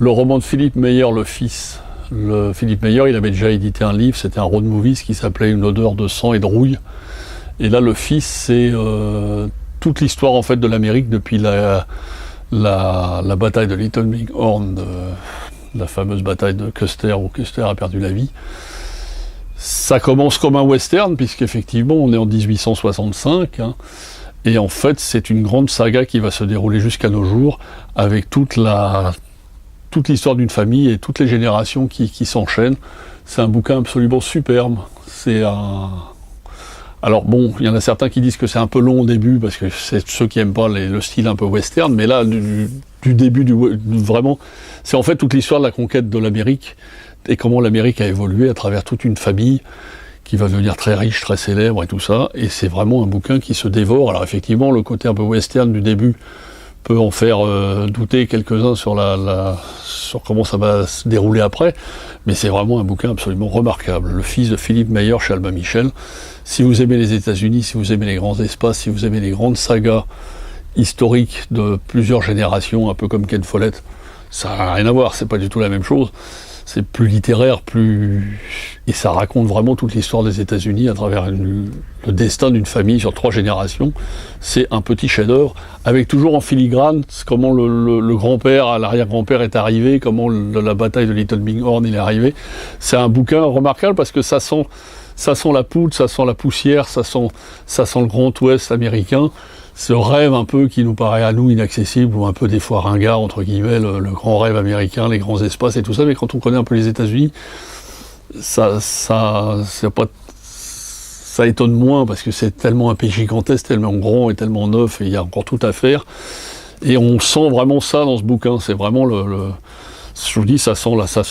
Le roman de Philippe Meyer, le fils. Philippe Meyer, il avait déjà édité un livre, c'était un road movie qui s'appelait Une odeur de sang et de rouille. Et là, le fils, c'est toute l'histoire en fait de l'Amérique depuis la bataille de Little Big Horn, la fameuse bataille de Custer où Custer a perdu la vie. Ça commence comme un western, puisqu'effectivement, on est en 1865, hein, et en fait, c'est une grande saga qui va se dérouler jusqu'à nos jours, avec toute l'histoire d'une famille et toutes les générations qui s'enchaînent. C'est un bouquin absolument superbe. Alors bon, il y en a certains qui disent que c'est un peu long au début, parce que c'est ceux qui n'aiment pas le style un peu western, mais là, du début, vraiment, c'est en fait toute l'histoire de la conquête de l'Amérique, et comment l'Amérique a évolué à travers toute une famille qui va devenir très riche, très célèbre et tout ça, et c'est vraiment un bouquin qui se dévore. Alors effectivement, le côté un peu western du début peut en faire douter quelques-uns sur comment ça va se dérouler après, mais c'est vraiment un bouquin absolument remarquable. Le fils de Philippe Meyer chez Albin Michel. Si vous aimez les États-Unis, si vous aimez les grands espaces, si vous aimez les grandes sagas historiques de plusieurs générations, un peu comme Ken Follett, ça n'a rien à voir, c'est pas du tout la même chose. C'est plus littéraire, et ça raconte vraiment toute l'histoire des États-Unis à travers le destin d'une famille sur 3 générations. C'est un petit chef-d'œuvre, avec toujours en filigrane comment le grand-père, l'arrière-grand-père est arrivé, comment la bataille de Little Big Horn il est arrivé. C'est un bouquin remarquable parce que ça sent la poudre, ça sent la poussière, ça sent le Grand Ouest américain. Ce rêve un peu qui nous paraît à nous inaccessible, ou un peu des fois ringard, entre guillemets, le grand rêve américain, les grands espaces et tout ça, mais quand on connaît un peu les États-Unis, ça étonne moins, parce que c'est tellement un pays gigantesque, tellement grand et tellement neuf, et il y a encore tout à faire. Et on sent vraiment ça dans ce bouquin, c'est vraiment je vous dis, ça sent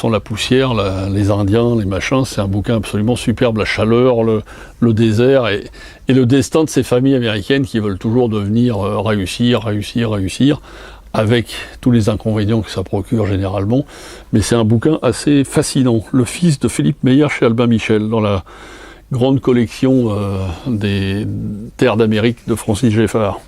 la poussière, les Indiens, les machins. C'est un bouquin absolument superbe, la chaleur, le désert et le destin de ces familles américaines qui veulent toujours devenir réussir, avec tous les inconvénients que ça procure généralement. Mais c'est un bouquin assez fascinant. Le fils de Philippe Meyer chez Albin Michel, dans la grande collection des Terres d'Amérique de Francis Geffard.